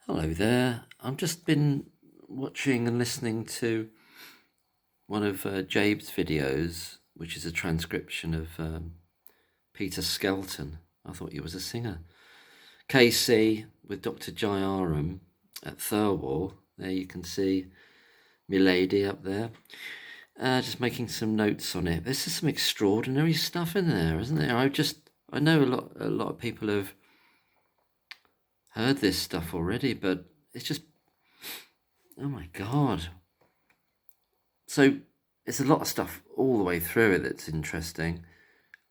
Hello there. I've just been watching and listening to one of Jabe's videos, which is a transcription of Peter Skelton. I thought he was a singer. KC with Dr. Jayaram at Thirlwall. There you can see Milady up there. Just making some notes on it. There's just some extraordinary stuff in there, isn't there? I know a lot of people have heard this stuff already, but it's just, oh my God. So it's a lot of stuff all the way through it that's interesting.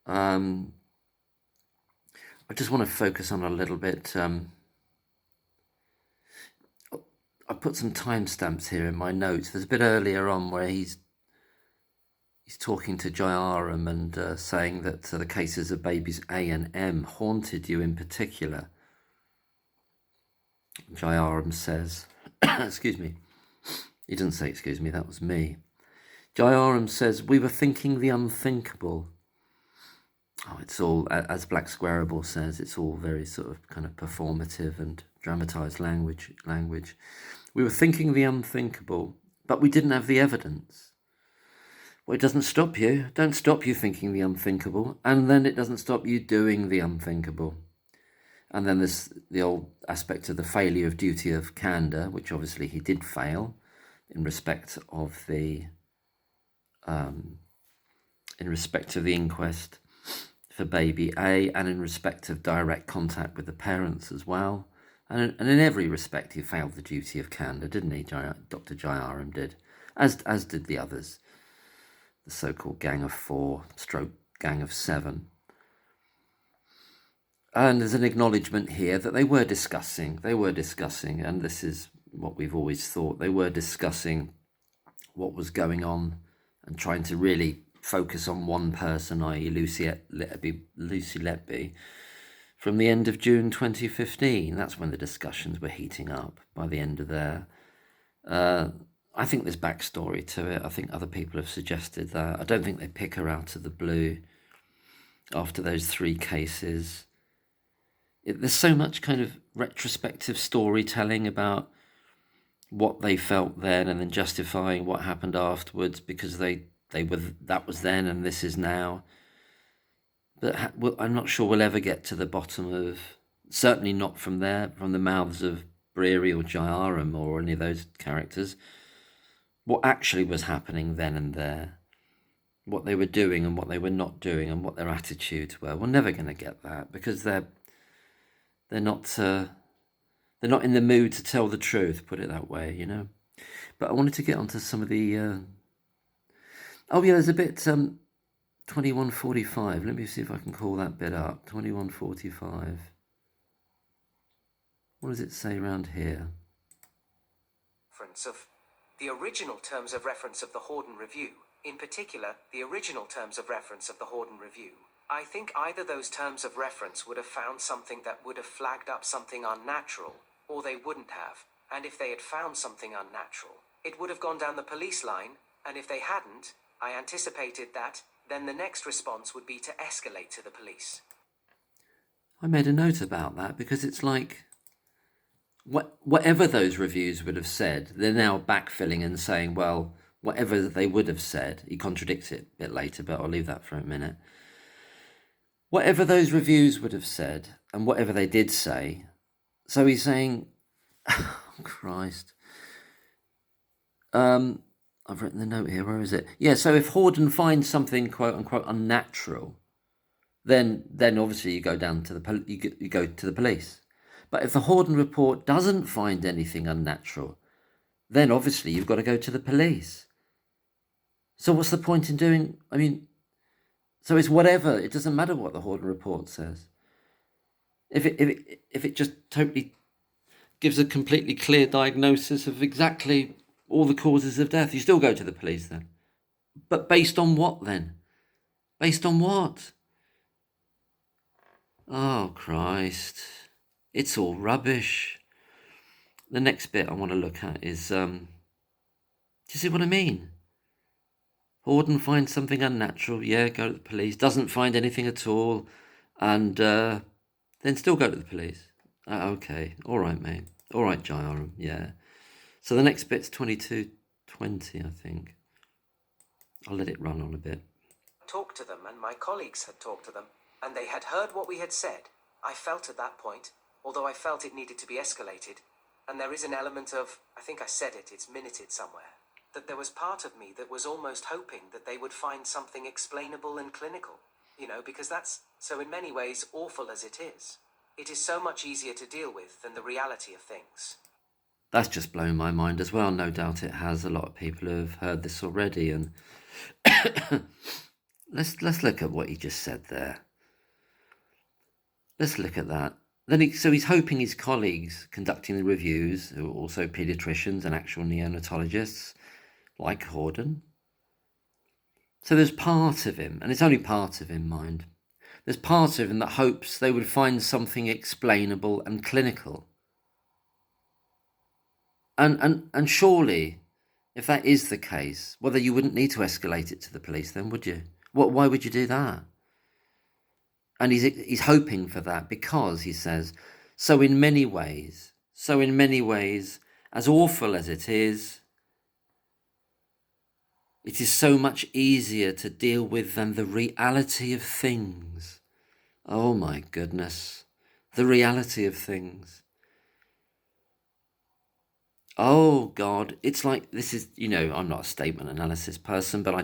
I just want to focus on a little bit. I put some timestamps here in my notes. There's a bit earlier on where he's talking to Jayaram and saying that the cases of babies A and M haunted you in particular. Jayaram says, excuse me. He doesn't say excuse me, that was me. Jayaram says, we were thinking the unthinkable. Oh, it's all, as Black Squareable says, it's all very sort of kind of performative and dramatized language. We were thinking the unthinkable, but we didn't have the evidence. Well, it doesn't stop you. Don't stop you thinking the unthinkable. And then it doesn't stop you doing the unthinkable. And then there's the old aspect of the failure of duty of candour, which obviously he did fail in respect of the inquest for baby A, and in respect of direct contact with the parents as well. And in every respect, he failed the duty of candour, didn't he? Dr. Jayaram did, as did the others, the so-called Gang of Four, Gang of Seven. And there's an acknowledgement here that they were discussing, and this is what we've always thought, they were discussing what was going on and trying to really focus on one person, i.e. Lucy Letby, from the end of June 2015. That's when the discussions were heating up by the end of there. I think there's backstory to it. I think other people have suggested that. I don't think they pick her out of the blue after those 3 cases. There's so much kind of retrospective storytelling about what they felt then and then justifying what happened afterwards because that was then and this is now. But I'm not sure we'll ever get to the bottom of, certainly not from the mouths of Breary or Jayaram or any of those characters, what actually was happening then and there, what they were doing and what they were not doing and what their attitudes were. We're never going to get that because they're not in the mood to tell the truth, put it that way, you know. But I wanted to get onto some of the there's a bit 2145. Let me see if I can call that bit up. 2145. What does it say around here? Of the original terms of reference of the Horden Review, in particular, the original terms of reference of the Horden Review. I think either those terms of reference would have found something that would have flagged up something unnatural, or they wouldn't have, and if they had found something unnatural, it would have gone down the police line, and if they hadn't, I anticipated that, then the next response would be to escalate to the police. I made a note about that because it's like, whatever those reviews would have said, they're now backfilling and saying, well, whatever they would have said, he contradicts it a bit later, but I'll leave that for a minute. Whatever those reviews would have said, and whatever they did say, so he's saying, oh, Christ. I've written the note here, where is it? Yeah, so if Horden finds something quote-unquote unnatural, then obviously you go down to you go to the police. But if the Horden report doesn't find anything unnatural, then obviously you've got to go to the police. So what's the point in doing, so it's whatever, it doesn't matter what the Horden report says. If it just totally gives a completely clear diagnosis of exactly all the causes of death, you still go to the police then. But based on what then? Based on what? Oh, Christ. It's all rubbish. The next bit I want to look at is, do you see what I mean? Horden finds something unnatural, yeah, go to the police. Doesn't find anything at all, and then still go to the police. Okay, all right, mate. All right, Jayaram, yeah. So the next bit's 22:20, I think. I'll let it run on a bit. Talked to them, and my colleagues had talked to them, and they had heard what we had said. I felt at that point, although I felt it needed to be escalated, and there is an element of, I think I said it, it's minuted somewhere, that there was part of me that was almost hoping that they would find something explainable and clinical, because that's, so in many ways, awful as it is so much easier to deal with than the reality of things. That's just blown my mind as well. No doubt it has. A lot of people have heard this already, and let's look at what he just said there. Let's look at that. So he's hoping his colleagues conducting the reviews, who are also paediatricians and actual neonatologists, like Horden. So there's part of him, and it's only part of him, mind. There's part of him that hopes they would find something explainable and clinical. And surely, if that is the case, well, then you wouldn't need to escalate it to the police then, would you? Why would you do that? And he's hoping for that because, he says, so in many ways, as awful as it is so much easier to deal with than the reality of things. Oh my goodness, the reality of things. Oh God, it's like, this is, I'm not a statement analysis person, but I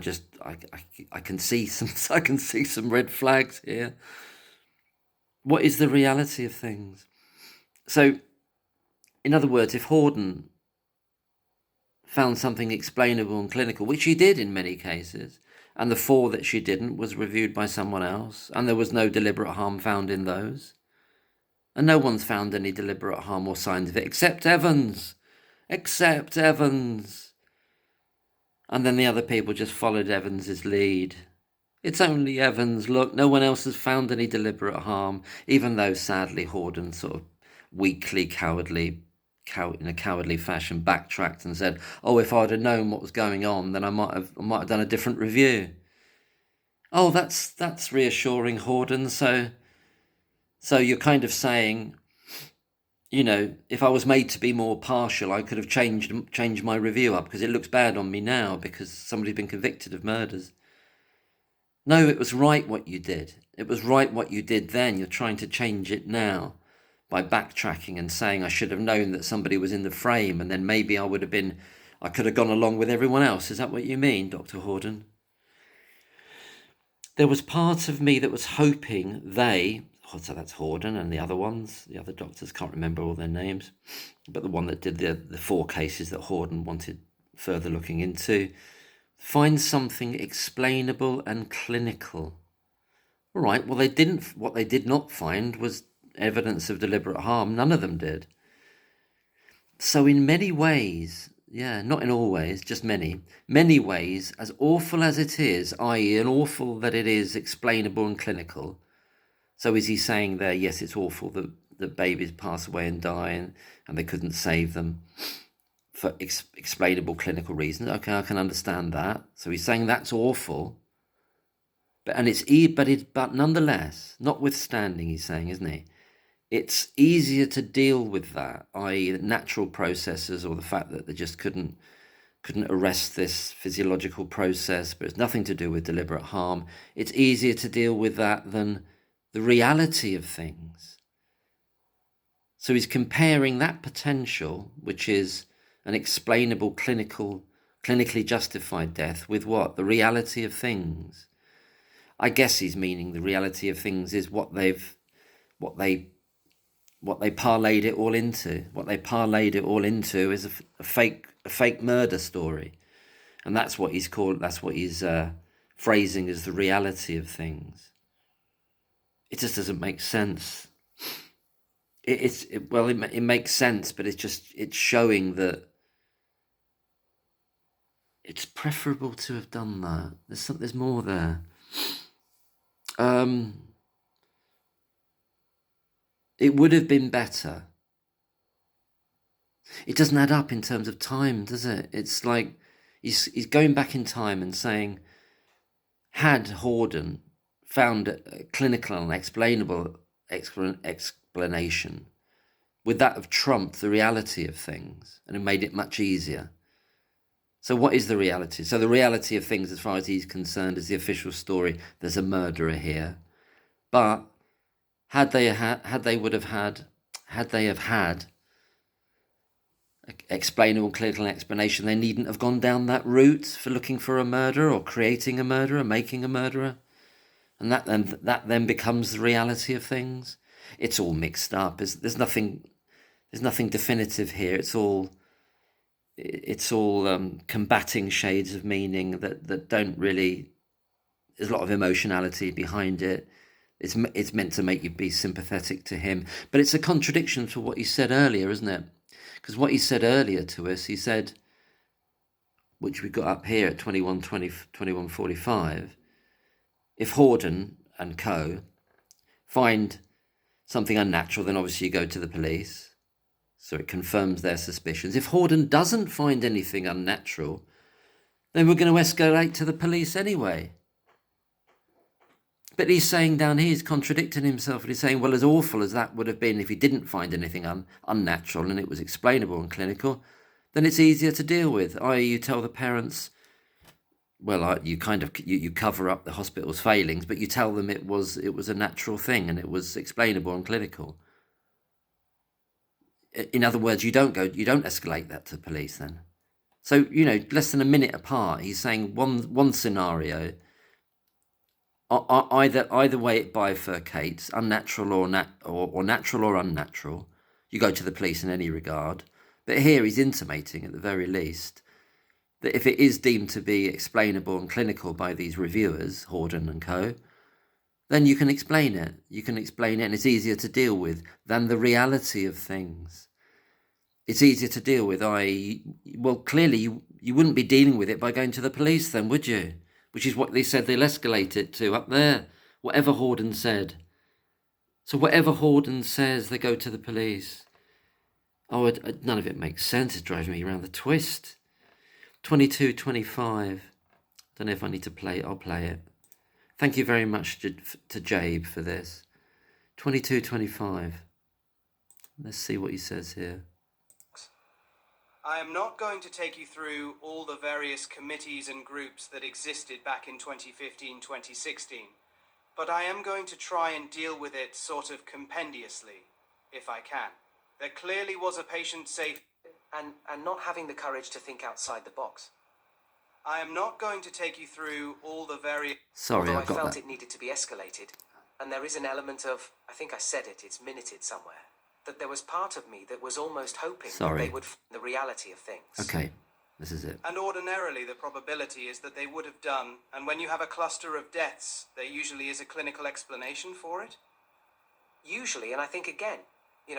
can see some red flags here. What is the reality of things? So, in other words, if Horden found something explainable and clinical, which she did in many cases, and the 4 that she didn't was reviewed by someone else, and there was no deliberate harm found in those, and no one's found any deliberate harm or signs of it, except Evans. And then the other people just followed Evans's lead. It's only Evans. Look, no one else has found any deliberate harm, even though sadly Horden sort of weakly, in a cowardly fashion backtracked and said, "Oh, if I'd have known what was going on, then I might have done a different review." Oh, that's reassuring, Horden. So you're kind of saying, if I was made to be more partial, I could have changed my review up because it looks bad on me now because somebody's been convicted of murders. No, it was right what you did. It was right what you did then. You're trying to change it now by backtracking and saying I should have known that somebody was in the frame, and then maybe I could have gone along with everyone else. Is that what you mean, Dr. Horden? There was part of me that was hoping so that's Horden and the other ones, the other doctors, can't remember all their names, but the one that did the 4 cases that Horden wanted further looking into, find something explainable and clinical. All right, well, what they did not find was evidence of deliberate harm. None of them did. So in many ways, not in all ways, just many ways, as awful as it is, i.e. an awful that it is explainable and clinical. So is he saying there, yes, it's awful that babies pass away and die and they couldn't save them for explainable clinical reasons? Okay, I can understand that. So he's saying that's awful. But nonetheless, notwithstanding, he's saying, isn't he? It's easier to deal with that, i.e. natural processes, or the fact that they just couldn't arrest this physiological process, but it's nothing to do with deliberate harm. It's easier to deal with that than the reality of things. So he's comparing that potential, which is an explainable, clinically justified death, with what? The reality of things. I guess he's meaning the reality of things is what they parlayed it all into. What they parlayed it all into is a fake murder story, and that's what he's phrasing as the reality of things. It just doesn't make sense. It makes sense, but it's showing that it's preferable to have done that. There's more there. It would have been better. It doesn't add up in terms of time, does it? It's like he's going back in time and saying, had Horden found a clinical and explainable explanation would that have trumped the reality of things and have made it much easier? So what is the reality? So the reality of things, as far as he's concerned, is the official story. There's a murderer here. But had they have had explainable clinical explanation, they needn't have gone down that route for looking for a murderer or creating a murderer, making a murderer. And that then becomes the reality of things. It's all mixed up. There's nothing definitive here. It's all combating shades of meaning that don't really. There's a lot of emotionality behind it. It's meant to make you be sympathetic to him, but it's a contradiction to what he said earlier, isn't it? Because what he said earlier to us, he said, which we got up here at 21:45, if Horden and co find something unnatural, then obviously you go to the police. So it confirms their suspicions. If Horden doesn't find anything unnatural, then we're going to escalate to the police anyway. But he's saying down here, he's contradicting himself, and he's saying, well, as awful as that would have been if he didn't find anything unnatural and it was explainable and clinical, then it's easier to deal with. I.e., you tell the parents, well, you cover up the hospital's failings, but you tell them it was a natural thing and it was explainable and clinical. In other words, you don't escalate that to police then. So, less than a minute apart, he's saying one scenario, either way it bifurcates, unnatural or natural or unnatural, you go to the police in any regard. But here he's intimating, at the very least, that if it is deemed to be explainable and clinical by these reviewers, Horden and co., then you can explain it. You can explain it, and it's easier to deal with than the reality of things. It's easier to deal with. Well, clearly you wouldn't be dealing with it by going to the police then, would you? Which is what they said they'll escalate it to up there, whatever Horden said. So whatever Horden says, they go to the police. Oh, none of it makes sense. It's driving me around the twist. 22:25. Don't know if I need to play it. I'll play it. Thank you very much to Jabe for this. 22:25. Let's see what he says here. I am not going to take you through all the various committees and groups that existed back in 2015-2016, but I am going to try and deal with it sort of compendiously, if I can. There clearly was a patient safety and not having the courage to think outside the box. I am not going to take you through all the various... Sorry, Although I got felt that. it needed to be escalated, and there is an element of, I think I said it, it's minuted somewhere, that there was part of me that was almost hoping that they would find the reality of things. Okay, this is it. And ordinarily the probability is that they would have done, and when you have a cluster of deaths, there usually is a clinical explanation for it. Usually, and I think again,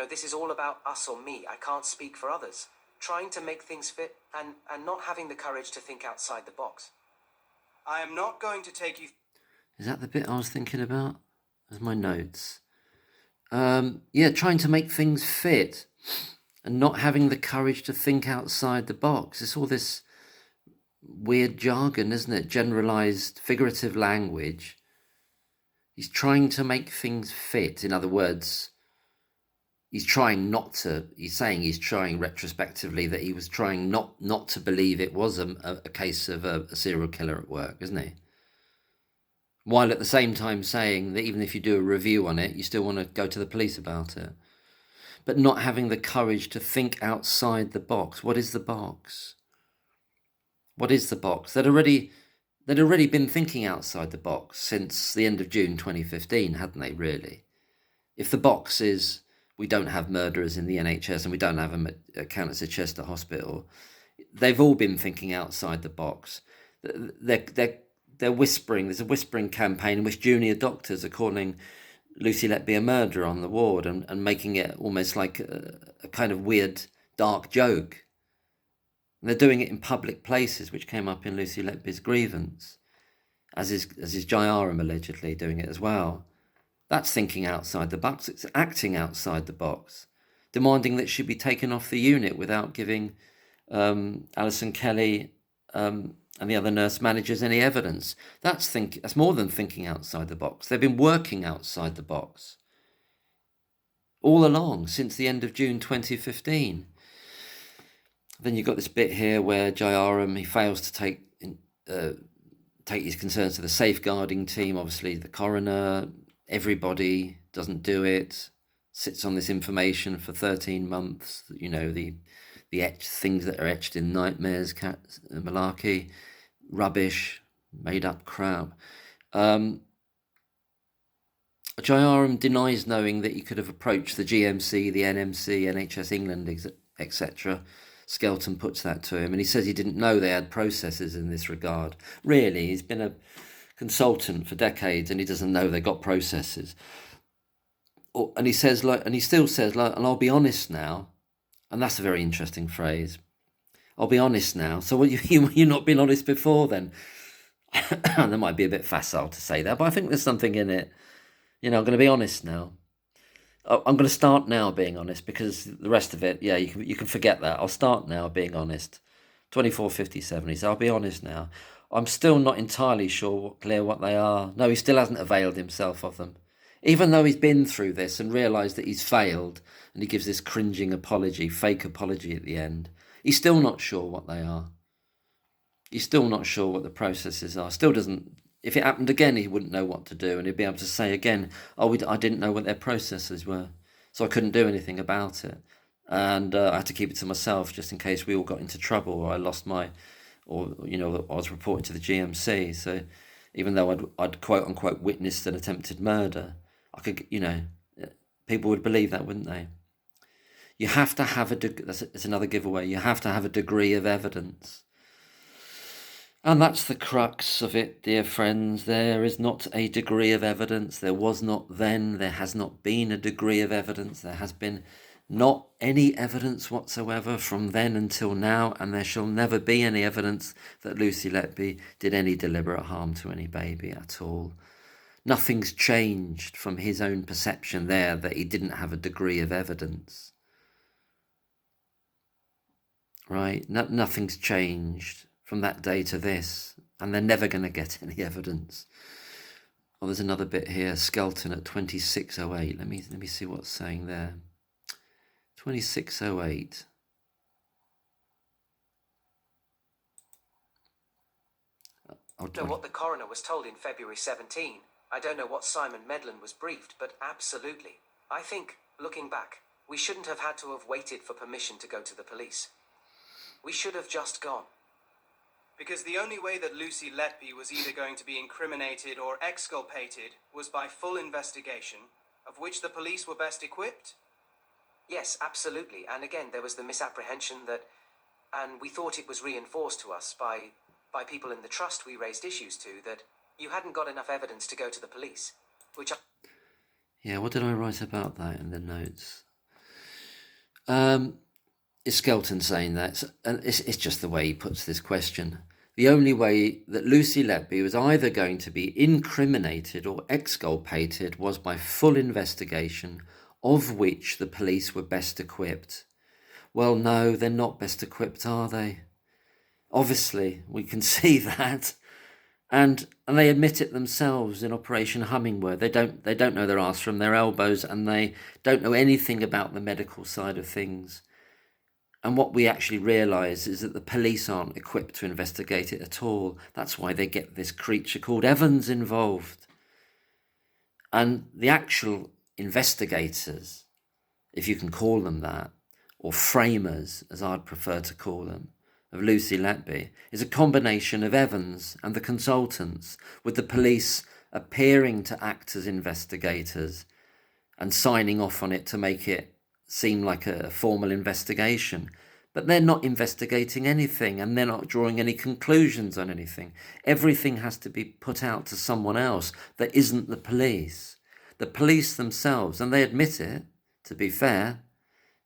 this is all about us or me. I can't speak for others. Trying to make things fit and not having the courage to think outside the box. I am not going to take you... Is that the bit I was thinking about? There's my notes. Trying to make things fit and not having the courage to think outside the box. It's all this weird jargon, isn't it? Generalized figurative language. He's trying to make things fit. In other words, he's trying retrospectively that he was trying not to believe it was a case of a serial killer at work, isn't he? While at the same time saying that even if you do a review on it, you still want to go to the police about it. But not having the courage to think outside the box. What is the box? What is the box? They'd already been thinking outside the box since the end of June 2015, hadn't they, really? If the box is, we don't have murderers in the NHS and we don't have them at Countess Chester Hospital, they've all been thinking outside the box. They're whispering. There's a whispering campaign in which junior doctors are calling Lucy Letby a murderer on the ward and making it almost like a kind of weird, dark joke. And they're doing it in public places, which came up in Lucy Letby's grievance, as is Jayaram allegedly doing it as well. That's thinking outside the box. It's acting outside the box, demanding that she be taken off the unit without giving Alison Kelly and the other nurse managers any evidence. That's more than thinking outside the box. They've been working outside the box. all along since the end of June 2015. Then you've got this bit here where Jairam, he fails to take his concerns to the safeguarding team. Obviously, the coroner, everybody doesn't do it. Sits on this information for 13 months. You know, the things that are etched in nightmares, malarkey, rubbish, made up crap. Jairam denies knowing that he could have approached the GMC, the NMC, NHS England, etc. Skelton puts that to him, and he says he didn't know they had processes in this regard. Really, he's been a consultant for decades, and he doesn't know they got processes. And he says, and he still says, and I'll be honest now, and that's a very interesting phrase. I'll be honest now. So you've not been honest before then? That might be a bit facile to say that, but I think there's something in it. I'm going to be honest now. I'm going to start now being honest, because the rest of it, yeah, you can forget that. I'll start now being honest. 2457, he said, I'll be honest now. I'm still not entirely clear what they are. No, he still hasn't availed himself of them. Even though he's been through this and realised that he's failed, and he gives this cringing apology, fake apology at the end, he's still not sure what they are. He's still not sure what the processes are. Still doesn't. If it happened again, he wouldn't know what to do, and he'd be able to say again, I didn't know what their processes were, so I couldn't do anything about it. And I had to keep it to myself just in case we all got into trouble, or I lost I was reported to the GMC. So even though I'd quote unquote witnessed an attempted murder, I could, people would believe that, wouldn't they? You have to have that's another giveaway. You have to have a degree of evidence. And that's the crux of it, dear friends. There is not a degree of evidence. There was not then. There has not been a degree of evidence. There has been not any evidence whatsoever from then until now, and there shall never be any evidence that Lucy Letby did any deliberate harm to any baby at all. Nothing's changed from his own perception there that he didn't have a degree of evidence. Right? Nothing's changed from that day to this, and they're never going to get any evidence. Oh, there's another bit here, Skelton at 2608. Let me see what's saying there. 2608. I don't know what the coroner was told in February 17. I don't know what Simon Medlin was briefed, but absolutely. I think, looking back, we shouldn't have had to have waited for permission to go to the police. We should have just gone. Because the only way that Lucy Letby was either going to be incriminated or exculpated was by full investigation, of which the police were best equipped? Yes, absolutely. And again, there was the misapprehension and we thought it was reinforced to us by people in the trust we raised issues to, that you hadn't got enough evidence to go to the police, Yeah, what did I write about that in the notes? Is Skelton saying that? It's just the way he puts this question. The only way that Lucy Letby was either going to be incriminated or exculpated was by full investigation, of which the police were best equipped. Well, no, they're not best equipped, are they? Obviously, we can see that. And they admit it themselves in Operation Hummingbird. They don't know their arse from their elbows, and they don't know anything about the medical side of things. And what we actually realise is that the police aren't equipped to investigate it at all. That's why they get this creature called Evans involved. And the actual investigators, if you can call them that, or framers, as I'd prefer to call them, of Lucy Letby, is a combination of Evans and the consultants, with the police appearing to act as investigators and signing off on it to make it seem like a formal investigation. But they're not investigating anything, and they're not drawing any conclusions on anything. Everything has to be put out to someone else that isn't the police. The police themselves, and they admit it, to be fair,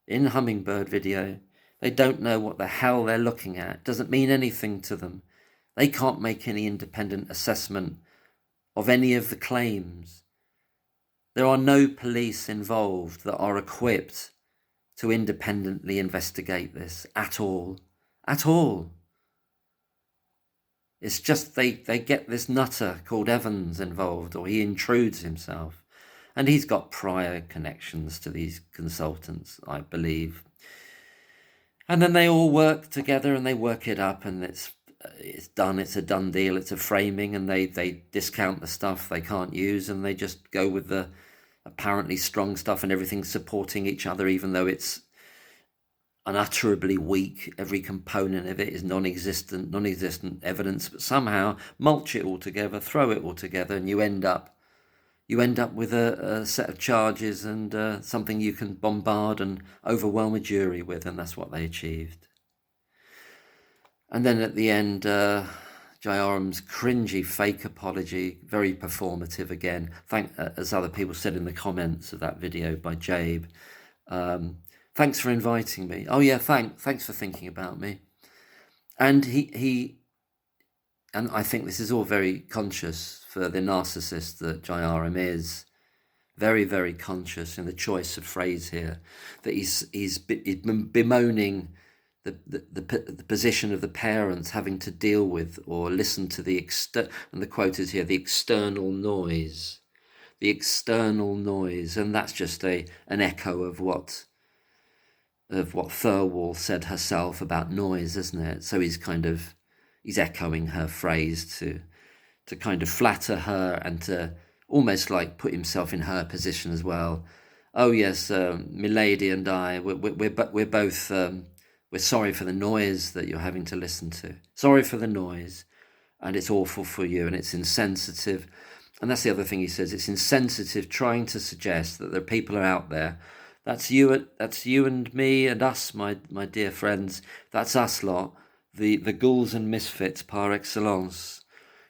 in Hummingbird video, they don't know what the hell they're looking at. It doesn't mean anything to them. They can't make any independent assessment of any of the claims. There are no police involved that are equipped to independently investigate this at all. At all. It's just they get this nutter called Evans involved, or he intrudes himself. And he's got prior connections to these consultants, I believe. And then they all work together and they work it up, and it's done. It's a done deal. It's a framing, and they discount the stuff they can't use, and they just go with the apparently strong stuff, and everything's supporting each other, even though it's unutterably weak. Every component of it is non-existent evidence, but somehow mulch it all together, throw it all together, and you end up with a set of charges and something you can bombard and overwhelm a jury with, and that's what they achieved. And then at the end, Jayaram's cringy fake apology, very performative again. As other people said in the comments of that video by Jabe, thanks for inviting me. Oh yeah, thanks for thinking about me. And and I think this is all very conscious for the narcissist that Jayaram is. Very, very conscious in the choice of phrase here, that he's bemoaning the position of the parents having to deal with or listen to and the quote is here, the external noise, and that's just an echo of what Thirlwall said herself about noise, isn't it? So he's echoing her phrase to kind of flatter her and to almost like put himself in her position as well. Oh yes, milady and I, we're both. We're sorry for the noise that you're having to listen to. Sorry for the noise, and it's awful for you, and it's insensitive. And that's the other thing he says. It's insensitive trying to suggest that there are people out there. That's you and me and us, my dear friends. That's us lot, the ghouls and misfits par excellence.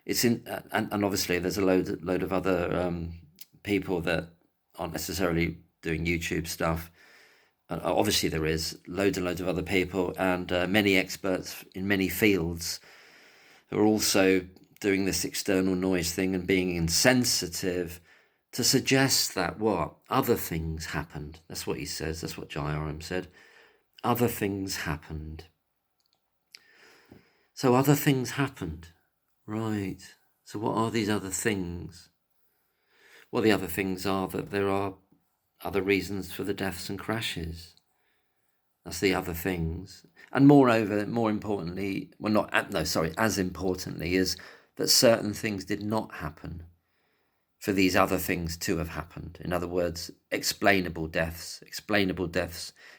It's and obviously there's a load of other people that aren't necessarily doing YouTube stuff. Obviously there is loads and loads of other people, and many experts in many fields who are also doing this external noise thing and being insensitive to suggest that other things happened. That's what he says. That's what Jayaram said. Other things happened. So other things happened. Right. So what are these other things? Well, the other things are that there are other reasons for the deaths and crashes. That's the other things. And moreover, as importantly, is that certain things did not happen for these other things to have happened. In other words, explainable deaths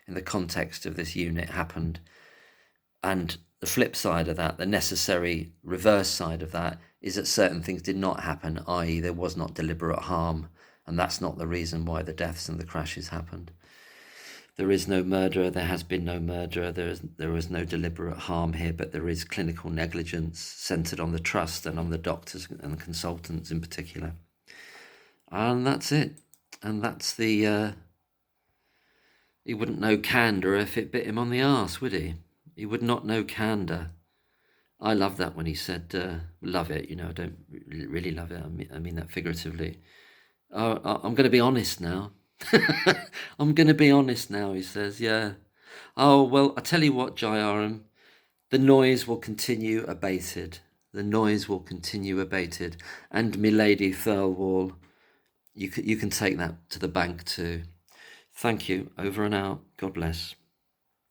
in the context of this unit happened. And the flip side of that, the necessary reverse side of that, is that certain things did not happen, i.e. there was not deliberate harm, and that's not the reason why the deaths and the crashes happened. There is no murderer, there has been no murderer, there is no deliberate harm here, but there is clinical negligence centred on the trust and on the doctors and the consultants in particular. And that's it. And that's the... he wouldn't know candour if it bit him on the arse, would he? He would not know candour. I love that when he said, love it, I don't really love it, I mean that figuratively. I'm going to be honest now. I'm going to be honest now, he says, yeah. Oh, well, I tell you what, Jayaram, the noise will continue abated. The noise will continue abated. And milady Thirlwall, you can take that to the bank too. Thank you. Over and out. God bless.